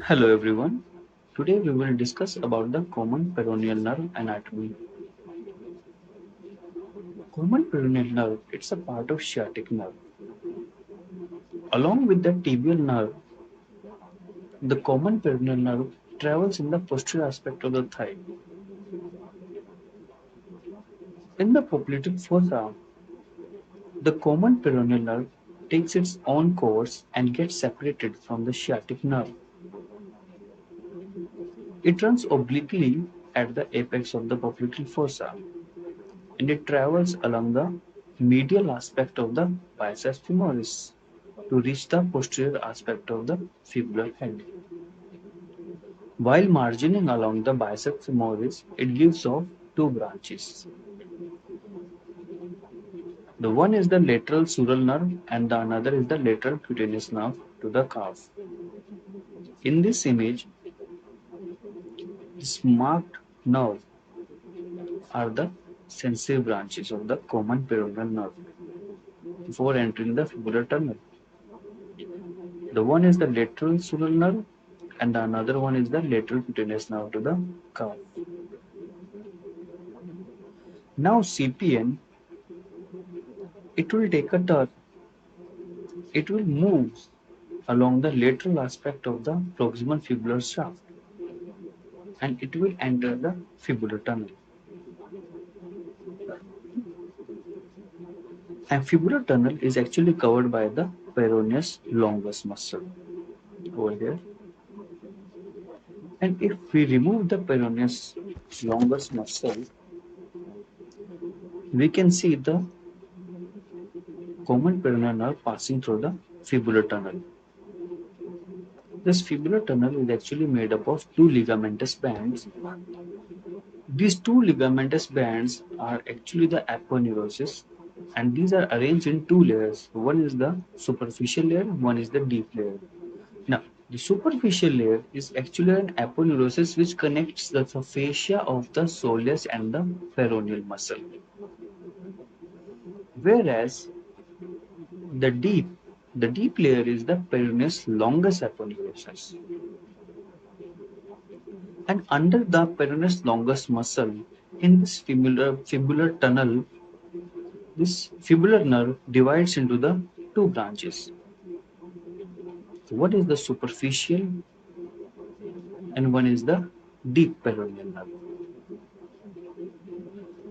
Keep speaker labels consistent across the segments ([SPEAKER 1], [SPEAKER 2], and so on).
[SPEAKER 1] Hello everyone. Today we will discuss about the common peroneal nerve anatomy. Common peroneal nerve, it's a part of sciatic nerve. Along with the tibial nerve, the common peroneal nerve travels in the posterior aspect of the thigh. In the popliteal fossa, the common peroneal nerve takes its own course and gets separated from the sciatic nerve. It runs obliquely at the apex of the popliteal fossa and it travels along the medial aspect of the biceps femoris to reach the posterior aspect of the fibular head. While margining along the biceps femoris, it gives off two branches. The one is the lateral sural nerve and the another is the lateral cutaneous nerve to the calf. In this image, this marked nerve are the sensitive branches of the common peroneal nerve before entering the fibular tunnel. The one is the lateral sural nerve and the another one is the lateral cutaneous nerve to the calf. Now CPN, it will take a turn. It will move along the lateral aspect of the proximal fibular shaft and it will enter the fibular tunnel. And fibular tunnel is actually covered by the peroneus longus muscle over here. And if we remove the peroneus longus muscle, we can see the common peroneal nerve passing through the fibular tunnel. This fibular tunnel is actually made up of two ligamentous bands. These two ligamentous bands are actually the aponeurosis and these are arranged in two layers. One is the superficial layer, one is the deep layer. Now, the superficial layer is actually an aponeurosis which connects the fascia of the soleus and the peroneal muscle. Whereas the deep layer is the peroneus longus aponeurosis. And under the peroneus longus muscle, in this fibular tunnel, this fibular nerve divides into the two branches. So one is the superficial and one is the deep peroneal nerve.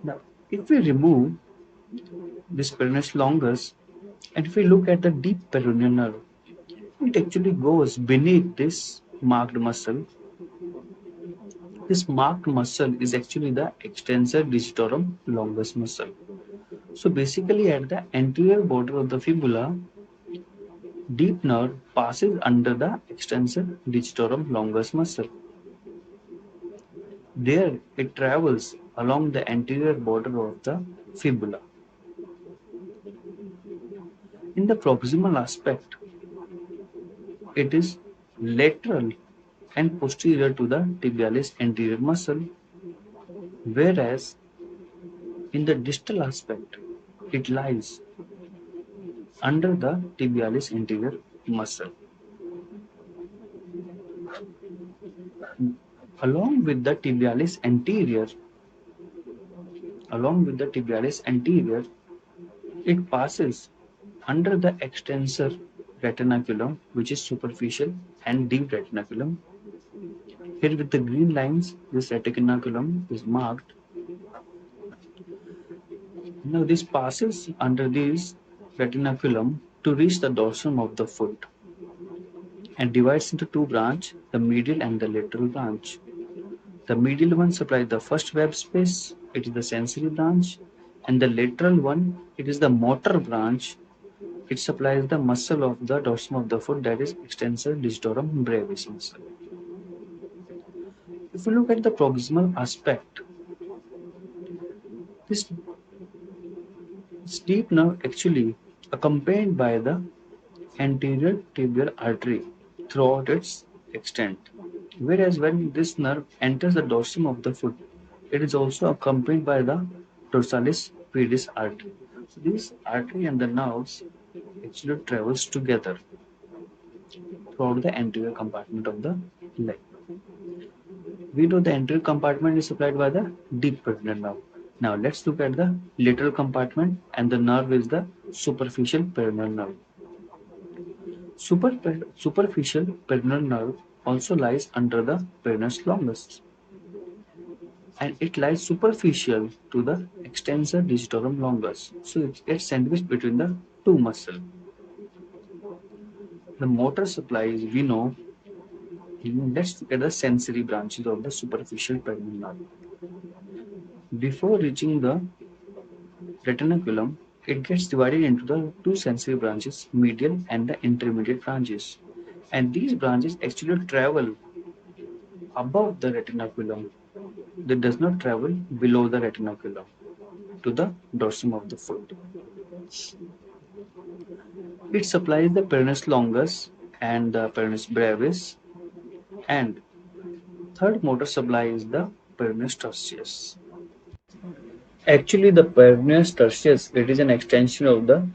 [SPEAKER 1] Now, if we remove this peroneus longus and if we look at the deep peroneal nerve, it actually goes beneath this marked muscle. This marked muscle is actually the extensor digitorum longus muscle. So basically at the anterior border of the fibula, deep nerve passes under the extensor digitorum longus muscle. There it travels along the anterior border of the fibula. In the proximal aspect, it is lateral and posterior to the tibialis anterior muscle, whereas in the distal aspect, it lies under the tibialis anterior muscle. Along with the tibialis anterior, it passes under the extensor retinaculum, which is superficial and deep retinaculum. Here with the green lines, this retinaculum is marked. Now this passes under this retinaculum to reach the dorsum of the foot and divides into two branches, the medial and the lateral branch. The medial one supplies the first web space, it is the sensory branch, and the lateral one, it is the motor branch. It supplies the muscle of the dorsum of the foot, that is extensor digitorum brevis muscle. If we look at the proximal aspect, this deep nerve actually accompanied by the anterior tibial artery throughout its extent. Whereas when this nerve enters the dorsum of the foot, it is also accompanied by the dorsalis pedis artery. So this artery and the nerves actually travels together. throughout the anterior compartment of the leg. We know the anterior compartment is supplied by the deep peroneal nerve. Now let's look at the lateral compartment, and the nerve is the superficial peroneal nerve. Superficial peroneal nerve also lies under the peroneus longus, and it lies superficial to the extensor digitorum longus. So it's sandwiched between the two muscles. The motor supplies we know. Let's look at the sensory branches of the superficial peroneal nerve. Before reaching the retinaculum, it gets divided into the two sensory branches, medial and the intermediate branches. And these branches actually travel above the retinaculum. They does not travel below the retinaculum to the dorsum of the foot. It supplies the peroneus longus and the peroneus brevis, and third motor supply is the peroneus tertius. Actually, the peroneus tertius, it is an extension of the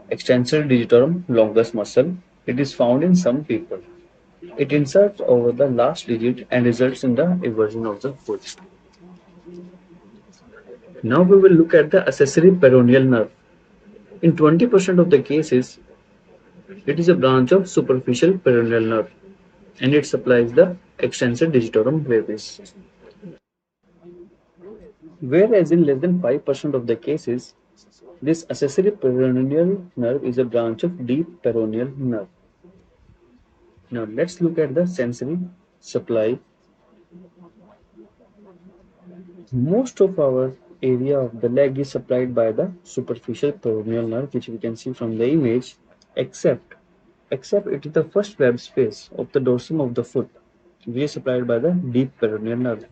[SPEAKER 1] extensor digitorum longus muscle. It is found in some people. It inserts over the last digit and results in the eversion of the foot. Now we will look at the accessory peroneal nerve. In 20% of the cases, it is a branch of superficial peroneal nerve, and it supplies the extensor digitorum brevis. Whereas in less than 5% of the cases, this accessory peroneal nerve is a branch of deep peroneal nerve. Now let's look at the sensory supply. Most of our area of the leg is supplied by the superficial peroneal nerve, which we can see from the image, except it is the first web space of the dorsum of the foot, which is supplied by the deep peroneal nerve.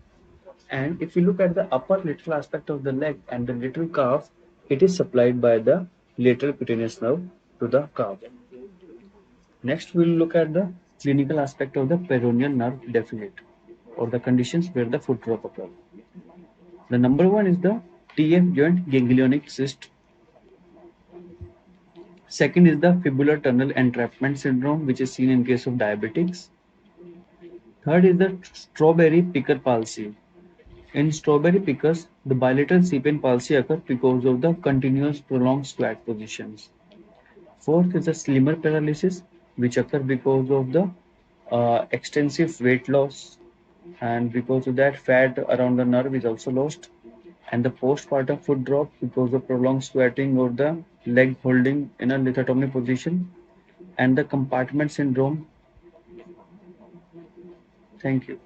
[SPEAKER 1] And if you look at the upper lateral aspect of the leg and the lateral calf, it is supplied by the lateral cutaneous nerve to the calf. Next, we will look at the clinical aspect of the peroneal nerve deficit, or the conditions where the foot drop occur. The number one is the TF joint ganglionic cyst. Second is the fibular tunnel entrapment syndrome, which is seen in case of diabetics. Third is the strawberry picker palsy. In strawberry pickers, the bilateral supine palsy occurs because of the continuous prolonged squat positions. Fourth is the slimmer paralysis, which occurs because of the extensive weight loss, and because of that, fat around the nerve is also lost. And the postpartum foot drop because of prolonged squatting or the leg holding in a lithotomy position, and the compartment syndrome. Thank you.